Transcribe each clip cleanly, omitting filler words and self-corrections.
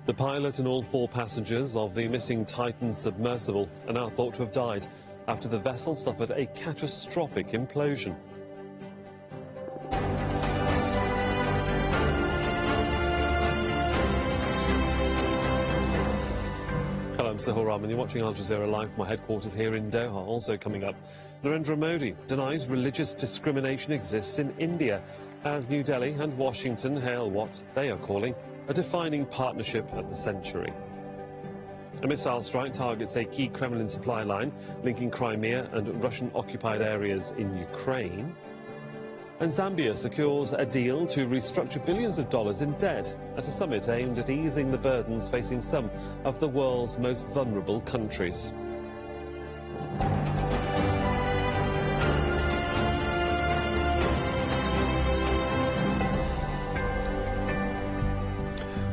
The pilot and all 4 passengers of the missing Titan submersible are now thought to have died after the vessel suffered a catastrophic implosion. Hello, I'm Sahil Rahman. You're watching Al Jazeera Live from my headquarters here in Doha. Also coming up, Narendra Modi denies religious discrimination exists in India as New Delhi and Washington hail what they are calling a defining partnership of the century. A missile strike targets a key Kremlin supply line linking Crimea and Russian-occupied areas in Ukraine. And Zambia secures a deal to restructure billions of dollars in debt at a summit aimed at easing the burdens facing some of the world's most vulnerable countries.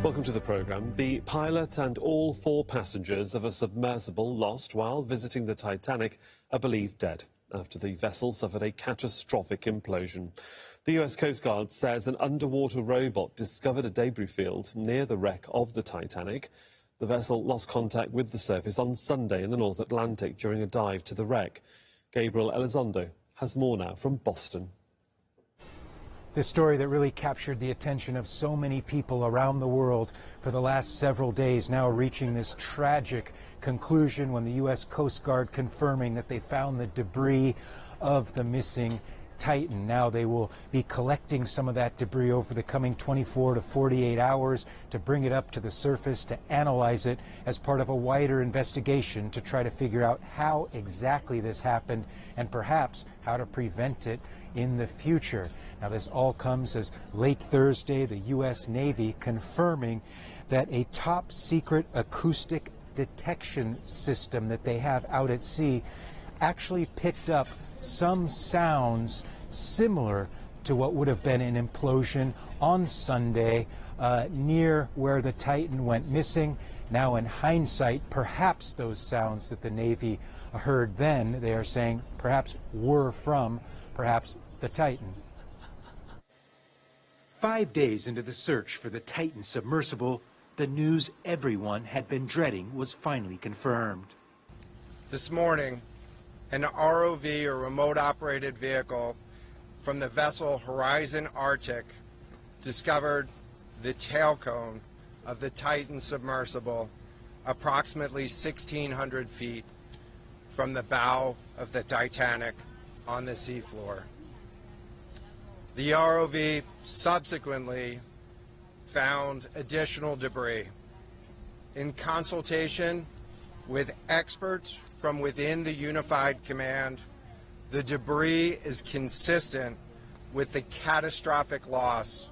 Welcome to the programme. The pilot and all 4 passengers of a submersible lost while visiting the Titanic are believed dead after the vessel suffered a catastrophic implosion. The US Coast Guard says an underwater robot discovered a debris field near the wreck of the Titanic. The vessel lost contact with the surface on Sunday in the North Atlantic during a dive to the wreck. Gabriel Elizondo has more now from Boston. This story that really captured the attention of so many people around the world for the last several days, now reaching this tragic conclusion when the U.S. Coast Guard confirming that they found the debris of the missing Titan. Now they will be collecting some of that debris over the coming 24 to 48 hours to bring it up to the surface to analyze it as part of a wider investigation to try to figure out how exactly this happened and perhaps how to prevent it in the future. Now this all comes as late Thursday the U.S. Navy confirming that a top secret acoustic detection system that they have out at sea actually picked up some sounds similar to what would have been an implosion on Sunday near where the Titan went missing. Now in hindsight, perhaps those sounds that the Navy heard then, they are saying perhaps were from perhaps the Titan. 5 days into the search for the Titan submersible, the news everyone had been dreading was finally confirmed. This morning, an ROV, or remote operated vehicle, from the vessel Horizon Arctic discovered the tail cone of the Titan submersible approximately 1,600 feet from the bow of the Titanic on the seafloor. The ROV subsequently found additional debris. In consultation with experts from within the Unified Command, the debris is consistent with the catastrophic loss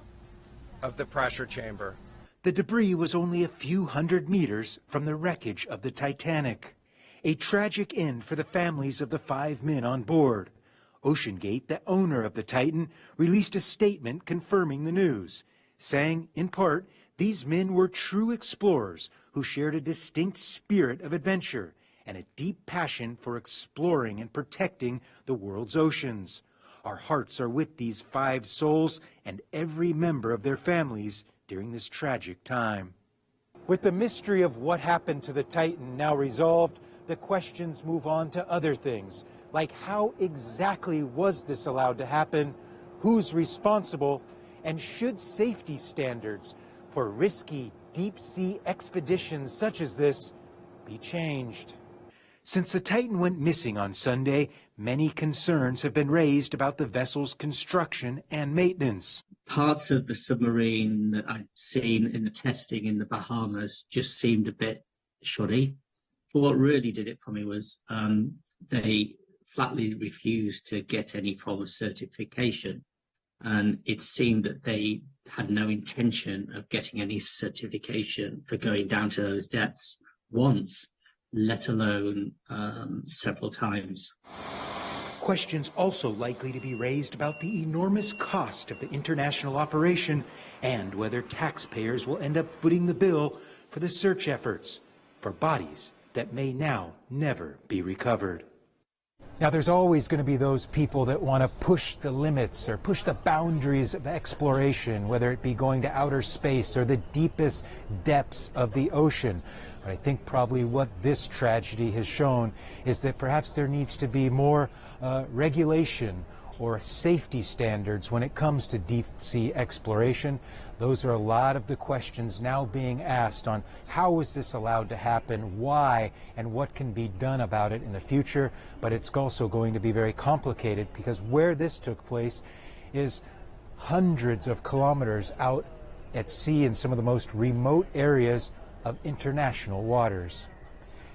of the pressure chamber. The debris was only a few hundred meters from the wreckage of the Titanic. A tragic end for the families of the 5 men on board. OceanGate, the owner of the Titan, released a statement confirming the news, saying, in part, these men were true explorers who shared a distinct spirit of adventure and a deep passion for exploring and protecting the world's oceans. Our hearts are with these 5 souls and every member of their families during this tragic time. With the mystery of what happened to the Titan now resolved, the questions move on to other things, like how exactly was this allowed to happen, who's responsible, and should safety standards for risky deep-sea expeditions such as this be changed? Since the Titan went missing on Sunday, many concerns have been raised about the vessel's construction and maintenance. Parts of the submarine that I'd seen in the testing in the Bahamas just seemed a bit shoddy. But what really did it for me was they flatly refused to get any form of certification. And it seemed that they had no intention of getting any certification for going down to those depths once, let alone several times. Questions also likely to be raised about the enormous cost of the international operation and whether taxpayers will end up footing the bill for the search efforts for bodies that may now never be recovered. Now, there's always going to be those people that want to push the limits or push the boundaries of exploration, whether it be going to outer space or the deepest depths of the ocean. But I think probably what this tragedy has shown is that perhaps there needs to be more regulation or safety standards when it comes to deep sea exploration. Those are a lot of the questions now being asked on how was this allowed to happen, why, and what can be done about it in the future. But it's also going to be very complicated because where this took place is hundreds of kilometers out at sea in some of the most remote areas of international waters.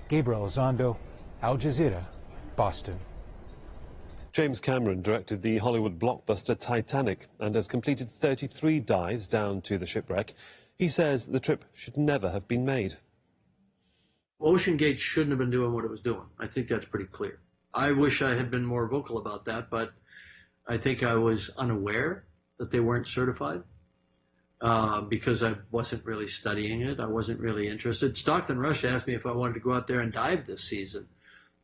Gabriel Elizondo, Al Jazeera, Boston. James Cameron directed the Hollywood blockbuster Titanic and has completed 33 dives down to the shipwreck. He says the trip should never have been made. OceanGate shouldn't have been doing what it was doing. I think that's pretty clear. I wish I had been more vocal about that, but I think I was unaware that they weren't certified because I wasn't really studying it. I wasn't really interested. Stockton Rush asked me if I wanted to go out there and dive this season.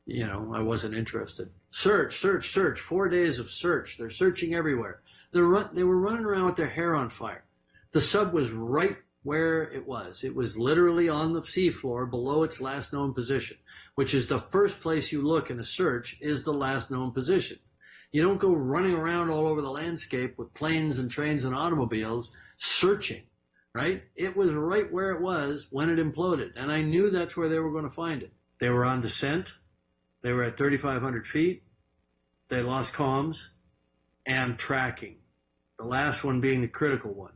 You know, I wasn't interested. Search, search, search. 4 days of search. They're searching everywhere. They were running around with their hair on fire. The sub was right where it was. It was literally on the seafloor below its last known position, which is the first place you look in a search is the last known position. You don't go running around all over the landscape with planes and trains and automobiles searching, right? It was right where it was when it imploded, and I knew that's where they were going to find it. They were on descent. They were at 3,500 feet. They lost comms and tracking, the last one being the critical one,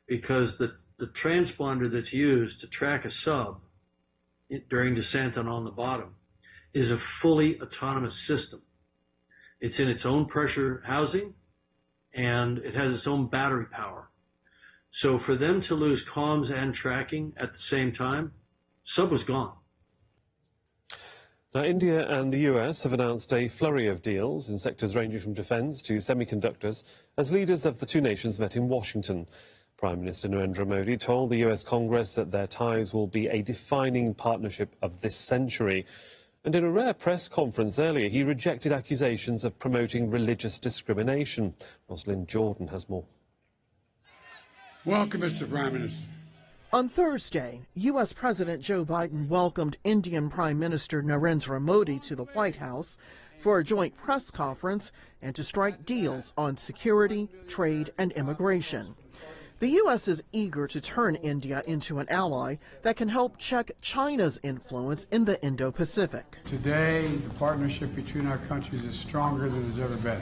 because the transponder that's used to track a sub during descent and on the bottom is a fully autonomous system. It's in its own pressure housing, and it has its own battery power. So for them to lose comms and tracking at the same time, sub was gone. Now, India and the US have announced a flurry of deals in sectors ranging from defence to semiconductors as leaders of the two nations met in Washington. Prime Minister Narendra Modi told the US Congress that their ties will be a defining partnership of this century. And in a rare press conference earlier, he rejected accusations of promoting religious discrimination. Rosalind Jordan has more. Welcome, Mr. Prime Minister. On Thursday, U.S. President Joe Biden welcomed Indian Prime Minister Narendra Modi to the White House for a joint press conference and to strike deals on security, trade, and immigration. The U.S. is eager to turn India into an ally that can help check China's influence in the Indo-Pacific. Today, the partnership between our countries is stronger than it's ever been.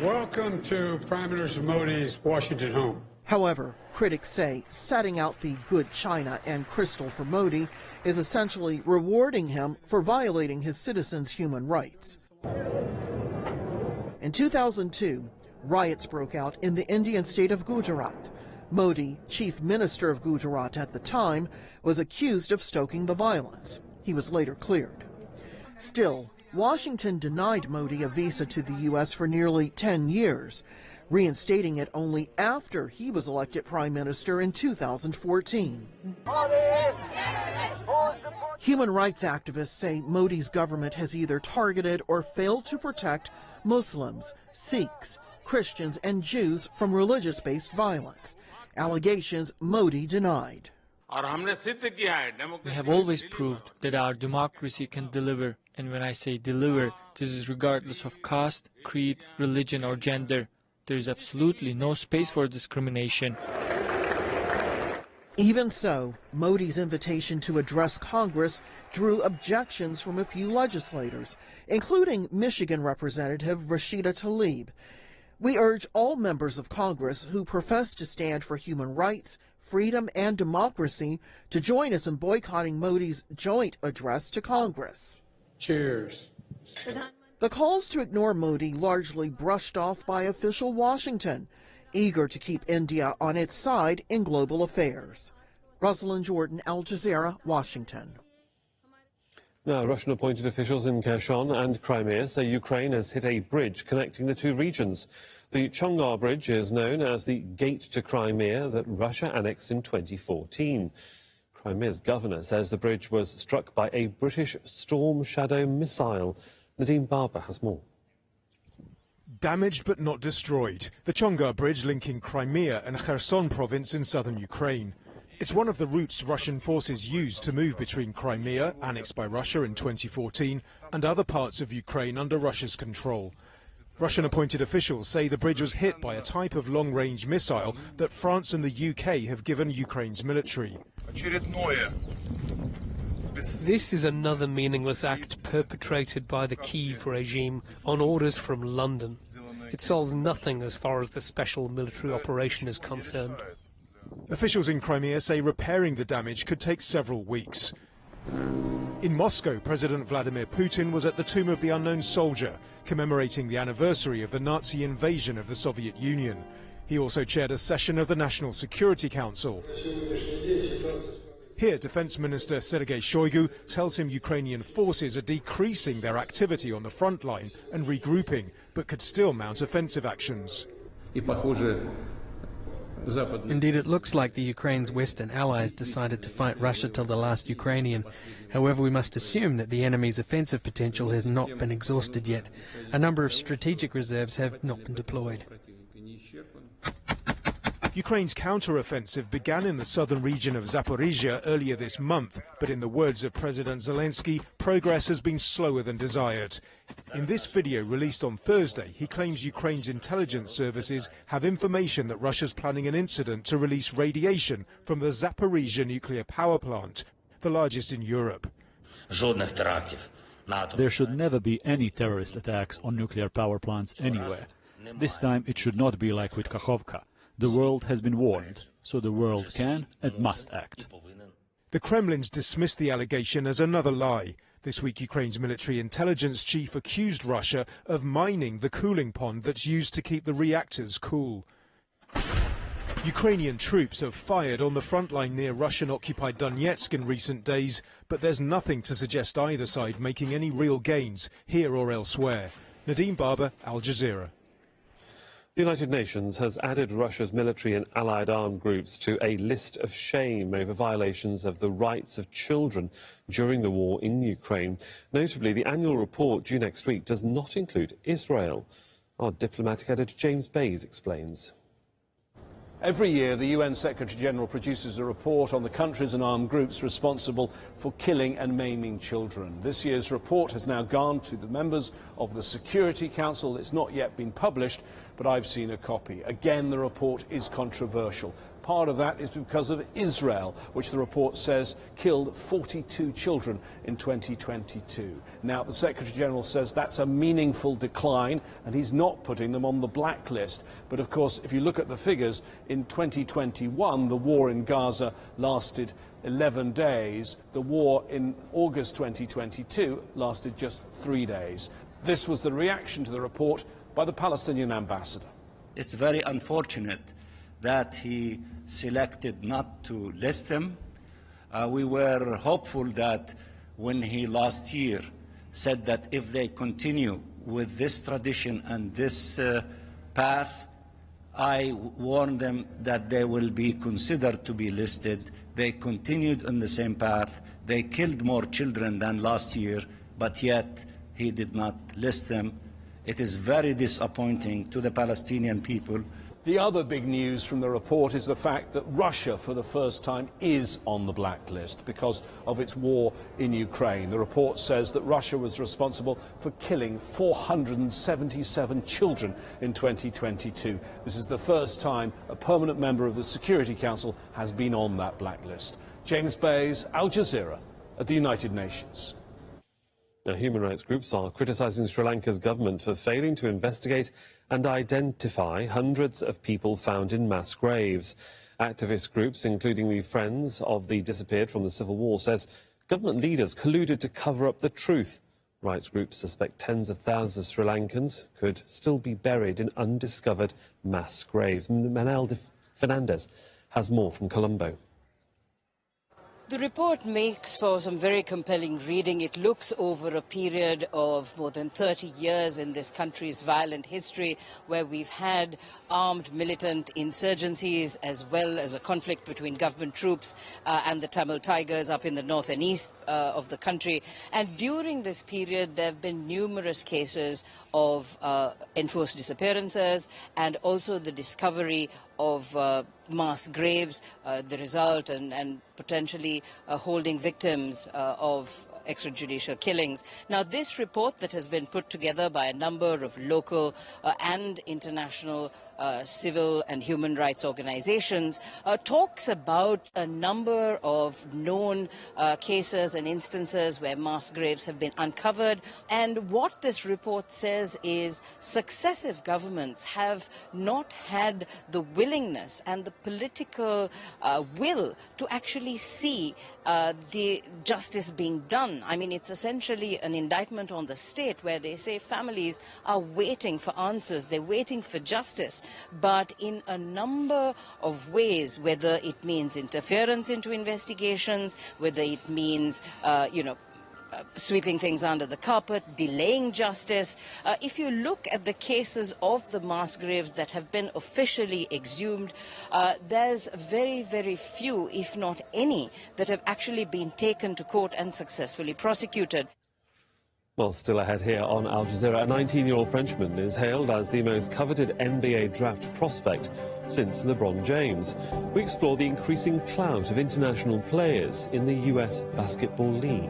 Welcome to Prime Minister Modi's Washington home. However, critics say setting out the good China and crystal for Modi is essentially rewarding him for violating his citizens' human rights. In 2002, riots broke out in the Indian state of Gujarat. Modi, chief minister of Gujarat at the time, was accused of stoking the violence. He was later cleared. Still, Washington denied Modi a visa to the U.S. for nearly 10 years, reinstating it only after he was elected prime minister in 2014. Human rights activists say Modi's government has either targeted or failed to protect Muslims, Sikhs, Christians, and Jews from religious-based violence, allegations Modi denied. We have always proved that our democracy can deliver, and when I say deliver, this is regardless of caste, creed, religion, or gender. There is absolutely no space for discrimination. Even so, Modi's invitation to address Congress drew objections from a few legislators, including Michigan Representative Rashida Tlaib. We urge all members of Congress who profess to stand for human rights, freedom, and democracy to join us in boycotting Modi's joint address to Congress. Cheers. The calls to ignore Modi largely brushed off by official Washington, eager to keep India on its side in global affairs. Rosalind Jordan, Al Jazeera, Washington. Now, Russian-appointed officials in Kherson and Crimea say Ukraine has hit a bridge connecting the two regions. The Chongar Bridge is known as the Gate to Crimea that Russia annexed in 2014. Crimea's governor says the bridge was struck by a British Storm Shadow missile. Nadeem Barber has more. Damaged but not destroyed, the Chongar Bridge linking Crimea and Kherson province in southern Ukraine. It's one of the routes Russian forces used to move between Crimea, annexed by Russia in 2014, and other parts of Ukraine under Russia's control. Russian-appointed officials say the bridge was hit by a type of long-range missile that France and the UK have given Ukraine's military. This is another meaningless act perpetrated by the Kyiv regime on orders from London. It solves nothing as far as the special military operation is concerned. Officials in Crimea say repairing the damage could take several weeks. In Moscow, President Vladimir Putin was at the Tomb of the Unknown Soldier, commemorating the anniversary of the Nazi invasion of the Soviet Union. He also chaired a session of the National Security Council. Here, Defense Minister Sergei Shoigu tells him Ukrainian forces are decreasing their activity on the front line and regrouping, but could still mount offensive actions. Indeed, it looks like the Ukraine's Western allies decided to fight Russia till the last Ukrainian. However, we must assume that the enemy's offensive potential has not been exhausted yet. A number of strategic reserves have not been deployed. Ukraine's counter-offensive began in the southern region of Zaporizhia earlier this month, but in the words of President Zelensky, progress has been slower than desired. In this video released on Thursday, he claims Ukraine's intelligence services have information that Russia's planning an incident to release radiation from the Zaporizhia nuclear power plant, the largest in Europe. There should never be any terrorist attacks on nuclear power plants anywhere. This time it should not be like with Kakhovka. The world has been warned, so the world can and must act. The Kremlin's dismissed the allegation as another lie. This week, Ukraine's military intelligence chief accused Russia of mining the cooling pond that's used to keep the reactors cool. Ukrainian troops have fired on the front line near Russian-occupied Donetsk in recent days, but there's nothing to suggest either side making any real gains here or elsewhere. Nadeem Barber, Al Jazeera. The United Nations has added Russia's military and allied armed groups to a list of shame over violations of the rights of children during the war in Ukraine. Notably, the annual report due next week does not include Israel. Our diplomatic editor James Bays explains. Every year, the UN Secretary-General produces a report on the countries and armed groups responsible for killing and maiming children. This year's report has now gone to the members of the Security Council. It's not yet been published, but I've seen a copy. Again, the report is controversial. Part of that is because of Israel, which the report says killed 42 children in 2022. Now, the Secretary-General says that's a meaningful decline, and he's not putting them on the blacklist. But, of course, if you look at the figures, in 2021, the war in Gaza lasted 11 days. The war in August 2022 lasted just 3 days. This was the reaction to the report by the Palestinian ambassador. It's very unfortunate that he selected not to list them. We were hopeful that when he last year said that if they continue with this tradition and this path, I warned them that they will be considered to be listed. They continued on the same path. They killed more children than last year, but yet he did not list them. It is very disappointing to the Palestinian people. The other big news from the report is the fact that Russia, for the first time, is on the blacklist because of its war in Ukraine. The report says that Russia was responsible for killing 477 children in 2022. This is the first time a permanent member of the Security Council has been on that blacklist. James Bays, Al Jazeera, at the United Nations. Now, human rights groups are criticising Sri Lanka's government for failing to investigate and identify hundreds of people found in mass graves. Activist groups, including the Friends of the Disappeared from the Civil War, says government leaders colluded to cover up the truth. Rights groups suspect tens of thousands of Sri Lankans could still be buried in undiscovered mass graves. Manel Fernandez has more from Colombo. The report makes for some very compelling reading. It looks over a period of more than 30 years in this country's violent history, where we've had armed militant insurgencies as well as a conflict between government troops and the Tamil Tigers up in the north and east of the country. And during this period, there have been numerous cases of enforced disappearances and also the discovery of mass graves, the result and potentially holding victims of extrajudicial killings. Now, this report that has been put together by a number of local and international civil and human rights organizations talks about a number of known cases and instances where mass graves have been uncovered. And what this report says is successive governments have not had the willingness and the political will to actually see the justice being done. I mean, it's essentially an indictment on the state, where they say families are waiting for answers, they're waiting for justice. But in a number of ways, whether it means interference into investigations, whether it means, sweeping things under the carpet, delaying justice. If you look at the cases of the mass graves that have been officially exhumed, there's very, very few, if not any, that have actually been taken to court and successfully prosecuted. Well, still ahead here on Al Jazeera, a 19-year-old Frenchman is hailed as the most coveted NBA draft prospect since LeBron James. We explore the increasing clout of international players in the US Basketball League.